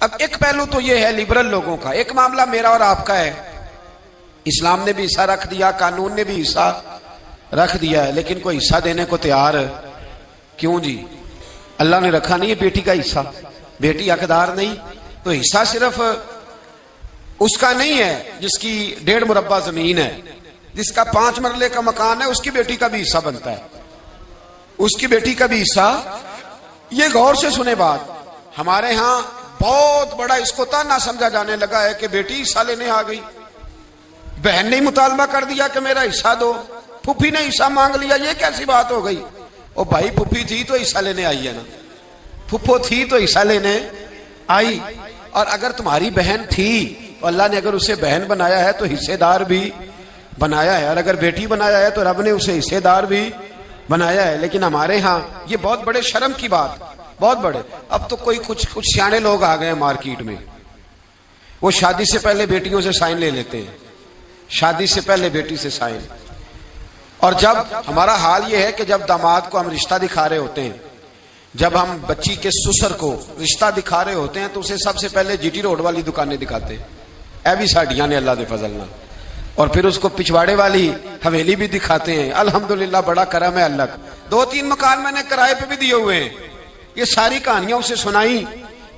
اب ایک پہلو تو یہ ہے لبرل لوگوں کا، ایک معاملہ میرا اور آپ کا ہے، اسلام نے بھی حصہ رکھ دیا، قانون نے بھی حصہ رکھ دیا ہے، لیکن کوئی حصہ دینے کو تیار کیوں جی؟ اللہ نے رکھا نہیں ہے بیٹی کا حصہ، بیٹی حقدار نہیں، تو حصہ صرف اس کا نہیں ہے جس کی 1.5 مربع زمین ہے، جس کا 5 مرلے کا مکان ہے، اس کی بیٹی کا بھی حصہ بنتا ہے، اس کی بیٹی کا بھی حصہ۔ یہ غور سے سنے بات، ہمارے ہاں بہت بڑا اس کو تانا سمجھا جانے لگا ہے کہ بیٹی حصہ لینے آ گئی، بہن نے مطالبہ کر دیا کہ میرا حصہ دو، پھوپھی نے حصہ مانگ لیا، یہ کیسی بات ہو گئی؟ او بھائی پھوپھی تھی تو حصہ لینے آئی ہے نا، پھوپھو تھی تو حصہ لینے آئی، اور اگر تمہاری بہن تھی تو اللہ نے اگر اسے بہن بنایا ہے تو حصے دار بھی بنایا ہے، اور اگر بیٹی بنایا ہے تو رب نے اسے حصے دار بھی بنایا ہے۔ لیکن ہمارے ہاں یہ بہت بڑے شرم کی بات، بہت بڑے۔ اب تو کوئی کچھ سیانے لوگ آ گئے ہیں مارکیٹ میں، وہ شادی سے پہلے بیٹیوں سے سائن لے لیتے ہیں، شادی سے پہلے بیٹی سے سائن، اور جب ہمارا حال یہ ہے کہ جب داماد کو ہم رشتہ دکھا رہے ہوتے ہیں، جب ہم بچی کے سسر کو رشتہ دکھا رہے ہوتے ہیں تو اسے سب سے پہلے جی ٹی روڈ والی دکانیں دکھاتے ہیں، اے بھی ساڑیاں نے اللہ دے فضل نہ، اور پھر اس کو پچھواڑے والی حویلی بھی دکھاتے ہیں، الحمدللہ بڑا کرم ہے اللہ کا، 2-3 مکان میں نے کرائے پہ بھی دیے ہوئے ہیں۔ یہ ساری کہانیاں اسے سنائی،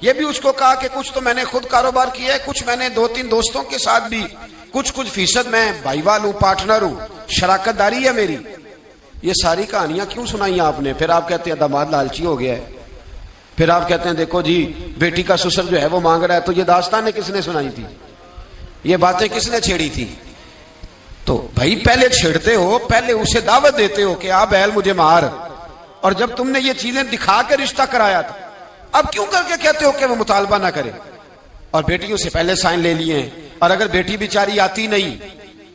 یہ بھی اس کو کہا کہ کچھ تو میں نے خود کاروبار کیا ہے، کچھ میں نے 2-3 دوستوں کے ساتھ بھی کچھ فیصد میں بھائی وال ہوں، پارٹنر ہوں، شراکت داری ہے میری۔ یہ ساری کہانیاں کیوں سنائی آپ نے؟ پھر آپ کہتے ہیں داماد لالچی ہو گیا ہے، پھر آپ کہتے ہیں دیکھو جی بیٹی کا سسر جو ہے وہ مانگ رہا ہے، تو یہ داستانیں کس نے سنائی تھی؟ یہ باتیں کس نے چھیڑی تھی؟ تو بھائی پہلے چھیڑتے ہو، پہلے اسے دعوت دیتے ہو کہ آ بہل مجھے مار، اور جب تم نے یہ چیزیں دکھا کے رشتہ کرایا تھا، اب کیوں کر کے کہتے ہو کہ وہ مطالبہ نہ کرے؟ اور بیٹیوں سے پہلے سائن لے لیے ہیں، اور اگر بیٹی بیچاری آتی نہیں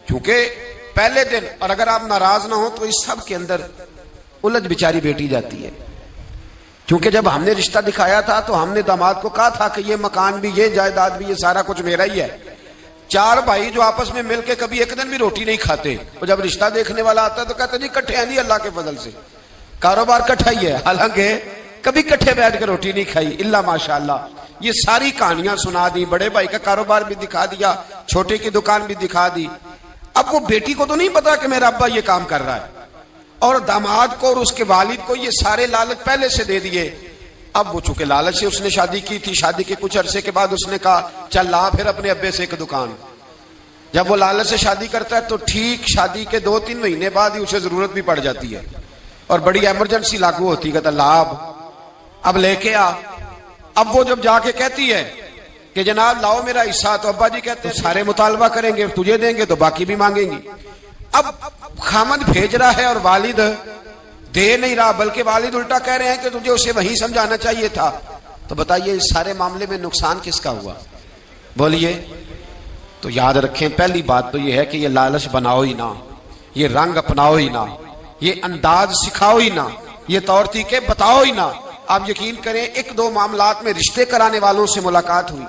کیونکہ پہلے دن، اور اگر آپ ناراض نہ ہو تو اس سب کے اندر الجھ بیچاری بیٹی جاتی ہے، کیونکہ جب ہم نے رشتہ دکھایا تھا تو ہم نے داماد کو کہا تھا کہ یہ مکان بھی، یہ جائیداد بھی، یہ سارا کچھ میرا ہی ہے۔ 4 بھائی جو آپس میں مل کے کبھی ایک دن بھی روٹی نہیں کھاتے، اور جب رشتہ دیکھنے والا آتا ہے تو کہتے ہیں جی کٹھے ہیں جی، اللہ کے فضل سے کاروبار کٹھا ہی ہے، حالانکہ کبھی کٹھے بیٹھ کے روٹی نہیں کھائی الا ماشاءاللہ۔ یہ ساری کہانیاں سنا دی، بڑے بھائی کا کاروبار بھی دکھا دیا، چھوٹے کی دکان بھی دکھا دی۔ اب وہ بیٹی کو تو نہیں پتا کہ میرا ابا یہ کام کر رہا ہے، اور داماد کو اور اس کے والد کو یہ سارے لالچ پہلے سے دے دیے۔ اب وہ چونکہ لالچ سے اس نے شادی کی تھی، شادی کے کچھ عرصے کے بعد اس نے کہا چل لا پھر اپنے ابے سے ایک دکان۔ جب وہ لالچ سے شادی کرتا ہے تو ٹھیک شادی کے 2-3 مہینے بعد ہی اسے ضرورت بھی پڑ جاتی ہے، اور بڑی ایمرجنسی لاگو ہوتی ہے، کہتا لا اب لے کے آ۔ اب وہ جب جا کے کہتی ہے کہ جناب لاؤ میرا حصہ، تو ابا جی کہتے ہیں سارے مطالبہ کریں گے، تجھے دیں گے تو باقی بھی مانگیں گی۔ اب خامد بھیج رہا ہے اور والد دے نہیں رہا، بلکہ والد الٹا کہہ رہے ہیں کہ تجھے اسے وہیں سمجھانا چاہیے تھا۔ تو بتائیے اس سارے معاملے میں نقصان کس کا ہوا؟ بولیے۔ تو یاد رکھیں پہلی بات تو یہ ہے کہ یہ لالچ بناؤ ہی نہ، یہ رنگ اپناؤ ہی نہ، یہ انداز سکھاؤ ہی نہ، یہ طور طریقے بتاؤ ہی نہ۔ آپ یقین کریں 1-2 معاملات میں رشتے کرانے والوں سے ملاقات ہوئی،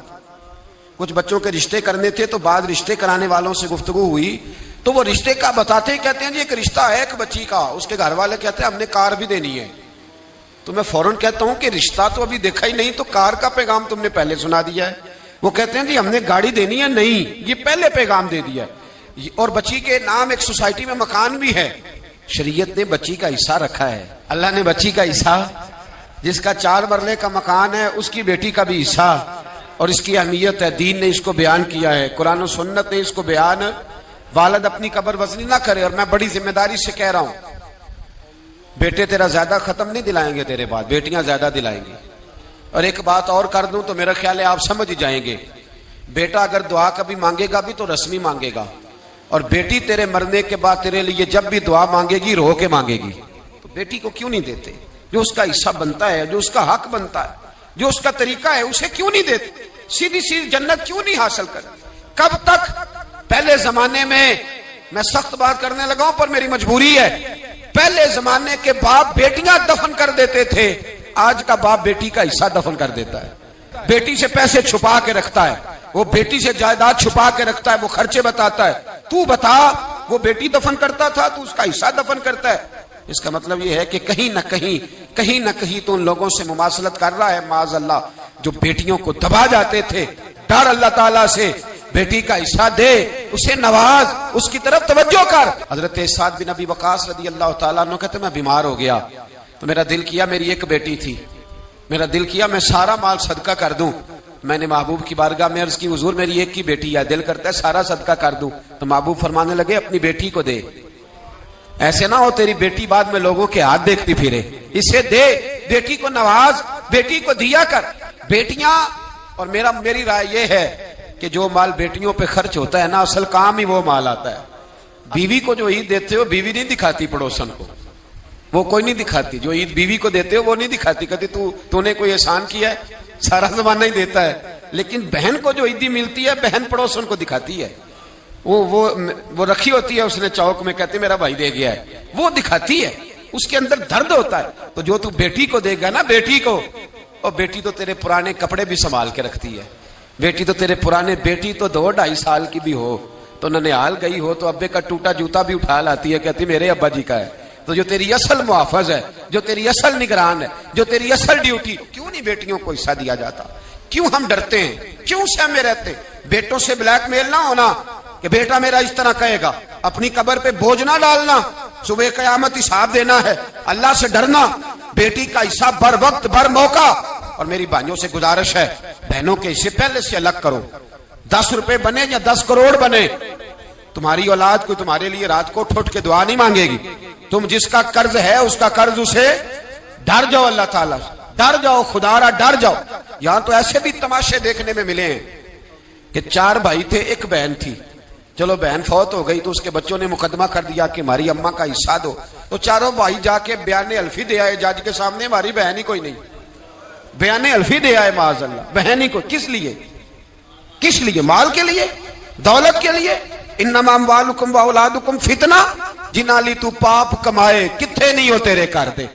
کچھ بچوں کے رشتے کرنے تھے تو بعد رشتے کرانے والوں سے گفتگو ہوئی، تو وہ رشتے کا بتاتے ہی کہتے ہیں جی ایک رشتہ ہے ایک بچی کا، اس کے گھر والے کہتے ہیں ہم نے کار بھی دینی ہے۔ تو میں فوراً کہتا ہوں کہ رشتہ تو ابھی دیکھا ہی نہیں، تو کار کا پیغام تم نے پہلے سنا دیا ہے۔ وہ کہتے ہیں جی ہم نے گاڑی دینی ہے، نہیں یہ پہلے پیغام دے دیا ہے، اور بچی کے نام ایک سوسائٹی میں مکان بھی ہے، شریعت نے بچی کا حصہ رکھا ہے، اللہ نے بچی کا حصہ، جس کا 4 مرلے کا مکان ہے اس کی بیٹی کا بھی حصہ، اور اس کی اہمیت ہے، دین نے اس کو بیان کیا ہے، قرآن و سنت نے اس کو بیان۔ والد اپنی قبر وزنی نہ کرے، اور میں بڑی ذمہ داری سے کہہ رہا ہوں بیٹے تیرا زیادہ ختم نہیں دلائیں گے، تیرے بعد بیٹیاں زیادہ دلائیں گی۔ اور ایک بات اور کر دوں تو میرا خیال ہے آپ سمجھ ہی جائیں گے، بیٹا اگر دعا کبھی مانگے گا بھی تو رسمی مانگے گا، اور بیٹی تیرے مرنے کے بعد تیرے لیے جب بھی دعا مانگے گی رو کے مانگے گی۔ تو بیٹی کو کیوں نہیں دیتے؟ جو اس کا حصہ بنتا ہے، جو اس کا حق بنتا ہے، جو اس کا طریقہ ہے، اسے کیوں نہیں دیتے؟ سیدھی سیدھی جنت کیوں نہیں حاصل کر؟ کب تک؟ پہلے زمانے میں سخت بات کرنے لگا ہوں پر میری مجبوری ہے، پہلے زمانے کے باپ بیٹیاں دفن کر دیتے تھے، آج کا باپ بیٹی کا حصہ دفن کر دیتا ہے، بیٹی سے پیسے چھپا کے رکھتا ہے، وہ بیٹی سے جائیداد چھپا کے رکھتا ہے، وہ خرچے بتاتا ہے۔ تو بتا، وہ بیٹی دفن کرتا تھا تو اس کا حصہ دفن کرتا ہے۔ اس کا مطلب یہ ہے کہ کہیں نہ کہیں تو ان لوگوں سے مماثلت کر رہا ہے، معاذ اللہ۔ جو بیٹیوں کو دبا جاتے تھے، ڈر اللہ تعالیٰ سے، بیٹی کا حصہ دے، اسے نواز، اس کی طرف توجہ کر۔ حضرت سعد بن ابی وقاص رضی اللہ تعالیٰ عنہ کہتے میں بیمار ہو گیا تو میرا دل کیا، میری ایک بیٹی تھی، میرا دل کیا میں سارا مال صدقہ کر دوں۔ میں نے محبوب کی بارگاہ میں عرض کی حضور میری ایک کی بیٹی ہے، دل کرتا ہے سارا صدقہ کر دوں۔ تو محبوب فرمانے لگے اپنی بیٹی کو دے، ایسے نہ ہو تیری بیٹی بعد میں لوگوں کے ہاتھ دیکھتی پھرے، اسے دے، بیٹی کو نواز، بیٹی کو دیا کر۔ بیٹیاں، اور میری رائے یہ ہے کہ جو مال بیٹیوں پہ خرچ ہوتا ہے نا، اصل کام ہی وہ مال آتا ہے۔ بیوی کو جو عید دیتے ہو، بیوی نہیں دکھاتی پڑوسن کو، وہ کوئی نہیں دکھاتی، جو عید بیوی کو دیتے ہو وہ نہیں دکھاتی، کہتی تو نے کوئی احسان کیا ہے، سارا زمانہ ہی دیتا ہے۔ لیکن بہن کو جو عیدی ملتی ہے، بہن پڑوسن کو دکھاتی ہے، وہ رکھی ہوتی ہے اس نے چوک میں، کہتے میرا بھائی دے گیا ہے، وہ دکھاتی ہے، اس کے اندر درد ہوتا ہے۔ تو جو تو بیٹی کو دے گا نا، بیٹی کو، اور بیٹی تو تیرے پرانے کپڑے بھی سنبھال کے رکھتی ہے، بیٹی تو تیرے پرانے، بیٹی تو 2-2.5 سال کی بھی ہو تو ننیال گئی ہو تو ابے کا ٹوٹا جوتا بھی اٹھا لاتی ہے، کہتی میرے ابا جی کا ہے۔ تو جو تیری اصل محافظ ہے، جو تیری اصل نگران ہے، جو تیری اصل ڈیوٹی، کیوں نہیں بیٹیوں کو حصہ دیا جاتا؟ کیوں ہم ڈرتے ہیں؟ کیوں سہمے رہتے ہیں؟ بیٹوں سے بلیک میل نہ ہونا کہ بیٹا میرا اس طرح کہے گا، اپنی قبر پہ بوجھ نہ ڈالنا، صبح قیامت حساب دینا ہے، اللہ سے ڈرنا، بیٹی کا حصہ بر وقت بر موقع۔ اور میری بھائیوں سے گزارش ہے، بہنوں کے حصے پہلے سے الگ کرو، 10 روپے بنے یا 10 کروڑ بنے، تمہاری اولاد کوئی تمہارے لیے رات کو اٹھ کے دعا نہیں مانگے گی۔ تم جس کا قرض ہے اس کا قرض اسے ڈر جاؤ، اللہ تعالیٰ ڈر جاؤ، خدا را ڈر جاؤ۔ یہاں تو ایسے بھی تماشے دیکھنے میں ملے ہیں کہ 4 بھائی تھے، ایک بہن تھی، چلو بہن فوت ہو گئی تو اس کے بچوں نے مقدمہ کر دیا کہ ہماری اماں کا حصہ دو، تو چاروں بھائی جا کے بیان الفی دے آئے جج کے سامنے، ہماری بہن ہی کوئی نہیں، بیان الفی دے آئے معاذ اللہ، بہن ہی کو، کس لیے؟ کس لیے؟ مال کے لیے، دولت کے لیے؟ انما اموالکم واولادکم فتنہ، جنالی تو پاپ کمائے کتھے نہیں ہو تیرے کر دے۔